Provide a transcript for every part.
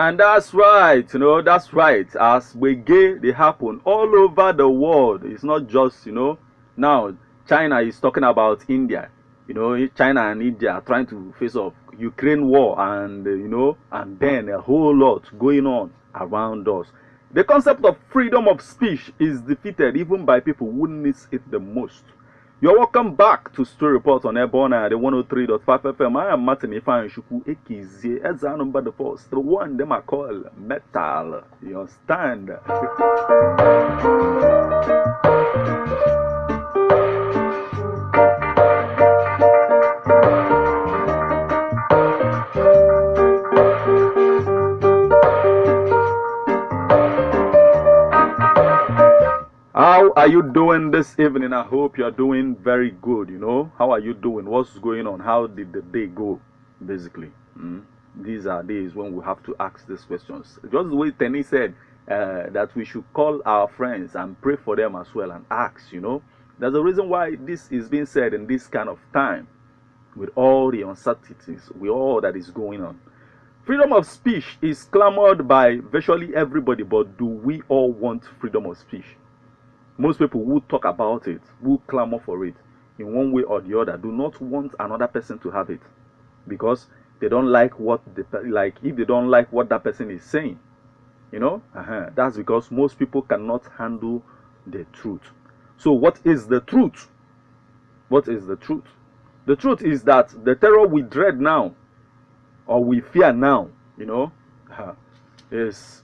And that's right, that's right. As Wege, they happen all over the world. It's not just, now China is talking about India. China and India are trying to face off Ukraine war and, and then a whole lot going on around us. The concept of freedom of speech is defeated even by people who needs it the most. You're welcome back to Story Report on Ebona, the 103.5 FM. I am Martin Ifan Shuku Ekizie. As I number the first, the one them I call metal. You understand? How are you doing this evening? I hope you're doing very good. How are you doing? What's going on? How did the day go? Basically, these are days when we have to ask these questions. Just the way Tenny said that we should call our friends and pray for them as well and ask. There's a reason why this is being said in this kind of time, with all the uncertainties, with all that is going on. Freedom of speech is clamored by virtually everybody, but do we all want freedom of speech? Most people who talk about it, who clamor for it, in one way or the other, do not want another person to have it, because they don't like if they don't like what that person is saying, that's because most people cannot handle the truth. So what is the truth? What is the truth? The truth is that the terror we dread now, or we fear now, is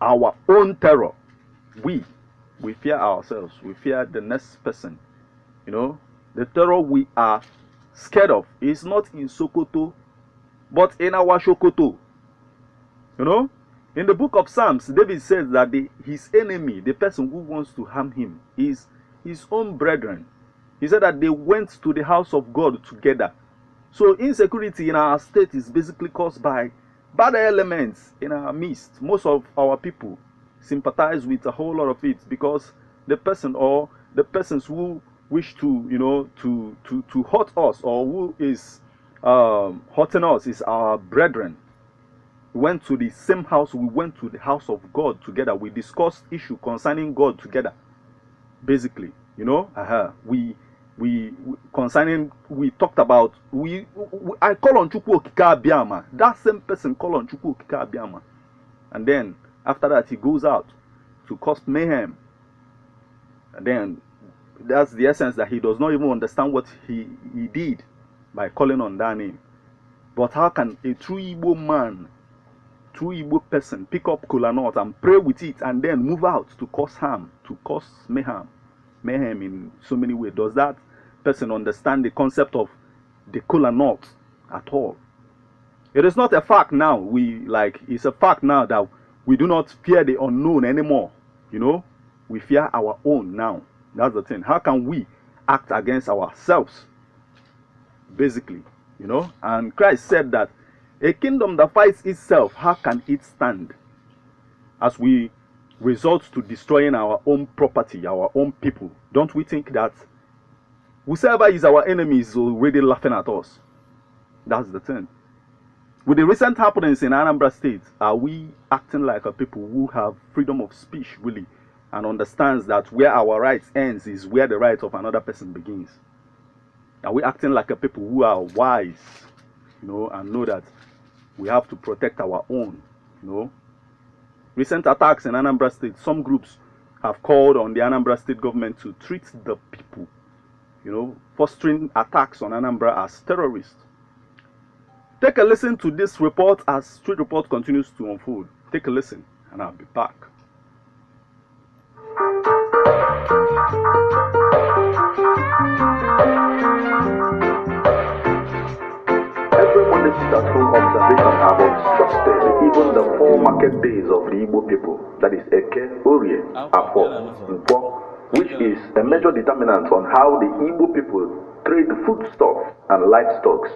our own terror. We fear ourselves. We fear the next person. The terror we are scared of is not in Sokoto, but in our Shokoto. In the book of Psalms, David says that his enemy, the person who wants to harm him, is his own brethren. He said that they went to the house of God together. So insecurity in our state is basically caused by bad elements in our midst. Most of our people sympathize with a whole lot of it because the person or the persons who wish to to hurt us, or who is hurting us, is our brethren. We went to the same house. We went to the house of God together. We discussed issue concerning God together. Basically, we talked about I call on Chukwu Okike Abiama. That same person call on Chukwu Okike Abiama, and then after that, he goes out to cause mayhem. And then that's the essence, that he does not even understand what he did by calling on that name. But how can a true Igbo man, true Igbo person, pick up kola nut and pray with it and then move out to cause harm, to cause mayhem in so many ways? Does that person understand the concept of the kola nut at all? It is not a fact now. It's a fact now that we do not fear the unknown anymore. We fear our own now. That's the thing. How can we act against ourselves? Basically, And Christ said that a kingdom that fights itself, how can it stand? As we resort to destroying our own property, our own people, don't we think that whoever is our enemy is already laughing at us? That's the thing. With the recent happenings in Anambra State, are we acting like a people who have freedom of speech, really, and understands that where our rights ends is where the right of another person begins? Are we acting like a people who are wise, and know that we have to protect our own, Recent attacks in Anambra State, some groups have called on the Anambra State government to treat the people, fostering attacks on Anambra as terrorists. Take a listen to this report as Street Report continues to unfold. Take a listen, and I'll be back. Every Monday at home observation have obstructed even the 4 market days of the Igbo people, that is Eke, Orie, Afo, Nkwo, which is a major determinant on how the Igbo people trade foodstuff and livestock.